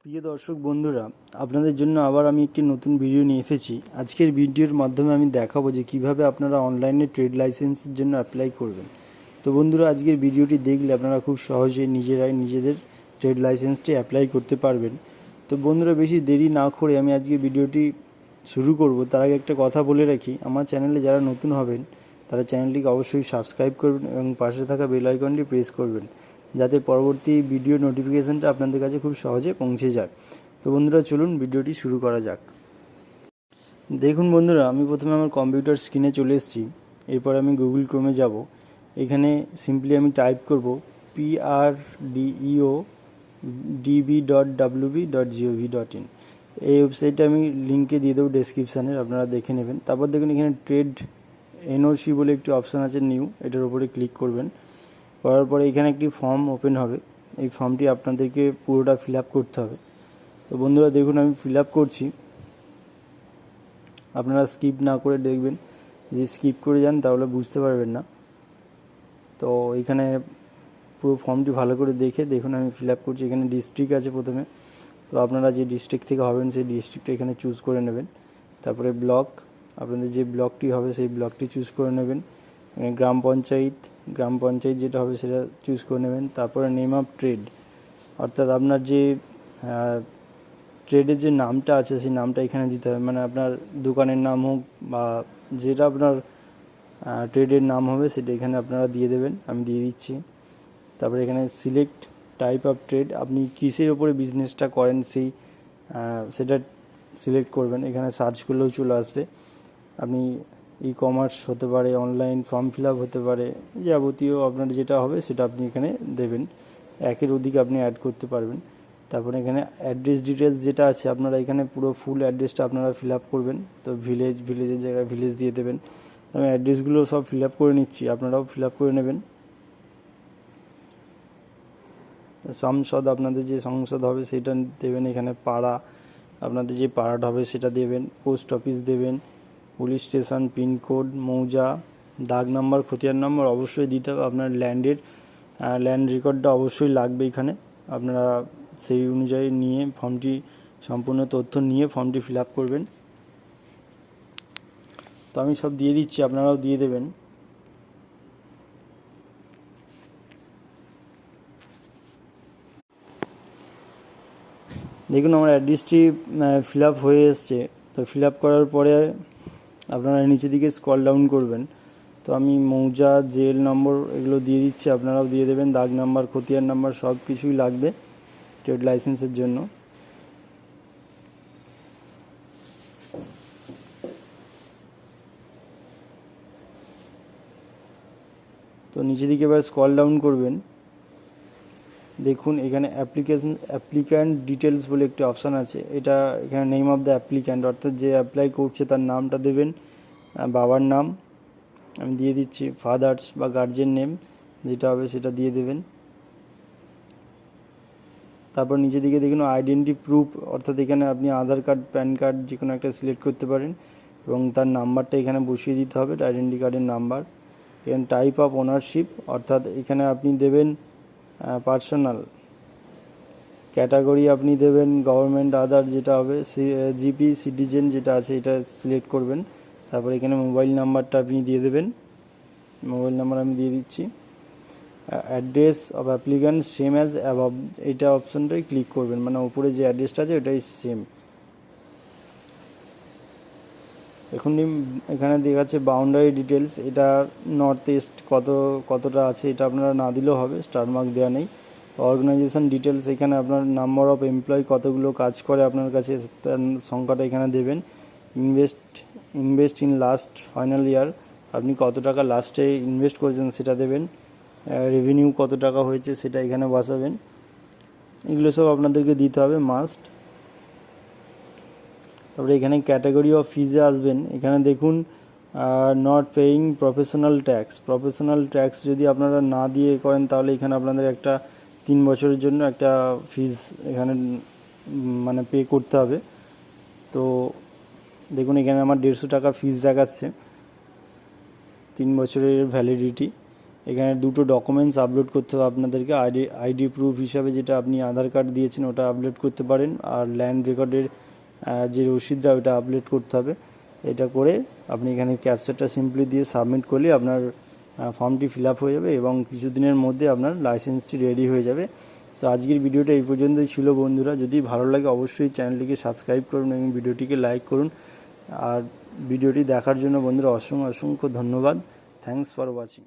প্রিয় দর্শক বন্ধুরা, আপনাদের জন্য আবার আমি একটি নতুন ভিডিও নিয়ে এসেছি। আজকের ভিডিওর মাধ্যমে আমি দেখাবো যে কিভাবে আপনারা অনলাইনে ট্রেড লাইসেন্সের জন্য অ্যাপ্লাই করবেন। তো বন্ধুরা, আজকের ভিডিওটি দেখলে আপনারা খুব সহজে নিজেরাই নিজেদের ট্রেড লাইসেন্সটি অ্যাপ্লাই করতে পারবেন। তো বন্ধুরা, বেশি দেরি না করে আমি আজকে ভিডিওটি শুরু করব। তার আগে একটা কথা বলে রাখি, আমার চ্যানেলে যারা নতুন হবেন তারা চ্যানেলটিকে অবশ্যই সাবস্ক্রাইব করবেন এবং পাশে থাকা বেল আইকনটি প্রেস করবেন, যাতে পরবর্তী ভিডিও নোটিফিকেশানটা আপনাদের কাছে খুব সহজে পৌঁছে যায়। তো বন্ধুরা, চলুন ভিডিওটি শুরু করা যাক। দেখুন বন্ধুরা, আমি প্রথমে আমার কম্পিউটার স্ক্রিনে চলে এসেছি। এরপর আমি গুগল ক্রোমে যাব। এখানে সিম্পলি আমি টাইপ করব PRDEODB.WB.gov.in। এই ওয়েবসাইটটা আমি লিঙ্কে দিয়ে দেবো ডেসক্রিপশানের, আপনারা দেখে নেবেন। তারপর দেখুন এখানে ট্রেড এনওসি বলে একটি অপশান আছে, নিউ, এটার উপরে ক্লিক করবেন। করার পরে এখানে একটি ফর্ম ওপেন হবে। এই ফর্মটি আপনাদেরকে পুরোটা ফিল আপ করতে হবে। তো বন্ধুরা দেখুন, আমি ফিল আপ করছি, আপনারা স্কিপ না করে দেখবেন। যদি স্কিপ করে যান তাহলে বুঝতে পারবেন না। তো এখানে পুরো ফর্মটি ভালো করে দেখে দেখুন আমি ফিল আপ করছি। এখানে ডিস্ট্রিক্ট আছে প্রথমে, তো আপনারা যে ডিস্ট্রিক্ট থেকে হবেন সেই ডিস্ট্রিক্টটা এখানে চুজ করে নেবেন। তারপরে ব্লক, আপনাদের যে ব্লকটি হবে সেই ব্লকটি চুজ করে নেবেন। গ্রাম পঞ্চায়েত যেটা হবে সেটা চুজ করে নেবেন। তারপরে নেম অফ ট্রেড, অর্থাৎ আপনার যে ট্রেডের যে নামটা আছে সেই নামটা এখানে দিতে হবে। মানে আপনার দোকানের নাম হোক বা যেটা আপনার ট্রেডের নাম হবে সেটা এখানে আপনারা দিয়ে দেবেন। আমি দিয়ে দিচ্ছি। তারপরে এখানে সিলেক্ট টাইপ অফ ট্রেড, আপনি কিসের ওপরে বিজনেসটা করেন সেটা সিলেক্ট করবেন। এখানে সার্চ করলেও চলে আসবে। আপনি ই কমার্স হতে পারে, অনলাইন ফর্ম ফিল আপ হতে পারে, যাবতীয় আপনার যেটা হবে সেটা আপনি এখানে দেবেন। একের অধিক আপনি অ্যাড করতে পারবেন। তারপরে এখানে অ্যাড্রেস ডিটেলস যেটা আছে, আপনারা এখানে পুরো ফুল অ্যাড্রেসটা আপনারা ফিল আপ করবেন। তো ভিলেজের জায়গায় ভিলেজ দিয়ে দেবেন। আমি অ্যাড্রেসগুলো সব ফিল আপ করে নিচ্ছি, আপনারাও ফিল আপ করে নেবেন। সংসদ, আপনাদের যে সংসদ হবে সেটা দেবেন। এখানে পাড়া, আপনাদের যে পাড়াটা হবে সেটা দেবেন। পোস্ট অফিস দেবেন। পুলিশ স্টেশন, পিনকোড, মৌজা, দাগ নাম্বার, খতিয়ান নম্বর অবশ্যই দিতে হবে। আপনার ল্যান্ড রেকর্ডটা অবশ্যই লাগবে এখানে। আপনারা সেই অনুযায়ী নিয়ে ফর্মটি, সম্পূর্ণ তথ্য নিয়ে ফর্মটি ফিল আপ করবেন। তো আমি সব দিয়ে দিচ্ছি, আপনারাও দিয়ে দেবেন। দেখুন আমার অ্যাড্রেসটি ফিল আপ হয়ে এসছে। তো ফিল আপ করার পরে আপনারা নিচের দিকে স্ক্রল ডাউন করবেন। তো আমি মৌজা, জেল নম্বর এগুলো দিয়ে দিচ্ছি, আপনারাও দিয়ে দেবেন। দাগ নাম্বার, খতিয়ান নাম্বার সব কিছুই লাগবে ট্রেড লাইসেন্সের জন্য। তো নিচের দিকে এবার স্ক্রল ডাউন করবেন। দেখুন এখানে অ্যাপ্লিক্যান্ট ডিটেলস বলে একটি অপশান আছে। এখানে নেম অফ দ্য অ্যাপ্লিক্যান্ট, অর্থাৎ যে অ্যাপ্লাই করছে তার নামটা দেবেন। বাবার নাম আমি দিয়ে দিচ্ছি, ফাদার্স বা গার্জেন নেম যেটা হবে সেটা দিয়ে দেবেন। তারপর নিচের দিকে দেখুন আইডেন্টি প্রুফ, অর্থাৎ এখানে আপনি আধার কার্ড, প্যান কার্ড যে কোনো একটা সিলেক্ট করতে পারেন এবং তার নাম্বারটা এখানে বসিয়ে দিতে হবে, আইডেন্টি কার্ডের নাম্বার। এখানে টাইপ অফ ওনারশিপ, অর্থাৎ এখানে আপনি দেবেন পার্সোনাল। ক্যাটাগরি আপনি দেবেন গভর্নমেন্ট, আদার যেটা হবে জিপি, সিটিজেন যেটা আছে এটা সিলেক্ট করবেন। তারপর এখানে মোবাইল নাম্বারটা আপনি দিয়ে দেবেন। মোবাইল নাম্বার আমি দিয়ে দিচ্ছি। Address of applicant same as above, এইটা অপশানটাই ক্লিক করবেন, মানে উপরে যে অ্যাড্রেসটা আছে ওটাই সেম। এখন এখানে দেখাচ্ছে বাউন্ডারি ডিটেলস, এটা নর্থ ইস্ট কতটা আছে এটা আপনারা না দিলেও হবে, স্টার মার্ক দেওয়া নেই। অর্গানাইজেশন ডিটেলস, এখানে আপনার নাম্বার অফ এমপ্লয়ি, কতগুলো কাজ করে আপনার কাছে তার সংখ্যাটা এখানে দেবেন। Invest in last final year, আপনি কত টাকা লাস্টে ইনভেস্ট করেছেন সেটা দেবেন। রেভিনিউ কত টাকা হয়েছে সেটা এখানে বসাবেন। এগুলো সব আপনাদেরকে দিতে হবে মাস্ট। তারপরে এখানে ক্যাটাগরি অফ ফিজে আসবেন। এখানে দেখুন নট পেইং প্রফেশনাল ট্যাক্স যদি আপনারা না দিয়ে করেন তাহলে এখানে আপনাদের একটা 3 বছরের জন্য একটা ফিজ এখানে মানে পে করতে হবে। তো দেখুন এখানে আমার 150 টাকা ফিজ দেখাচ্ছে, 3 বছরের ভ্যালিডিটি। এখানে দুটো ডকুমেন্টস আপলোড করতে হবে আপনাদেরকে। আইডি প্রুফ হিসাবে যেটা আপনি আধার কার্ড দিয়েছেন ওটা আপলোড করতে পারেন, আর ল্যান্ড রেকর্ডের যে রসিদটা ওটা আপলোড করতে হবে। এটা করে আপনি এখানে ক্যাপচারটা সিম্পলি দিয়ে সাবমিট করলে আপনার ফর্মটি ফিল আপ হয়ে যাবে এবং কিছুদিনের মধ্যে আপনার লাইসেন্সটি রেডি হয়ে যাবে। তো আজকের ভিডিওটা এই পর্যন্তই ছিল বন্ধুরা। যদি ভালো লাগে অবশ্যই চ্যানেলটিকে সাবস্ক্রাইব করুন এবং ভিডিওটিকে লাইক করুন। আর ভিডিওটি দেখার জন্য বন্ধুরা অসংখ্য ধন্যবাদ। Thanks for watching.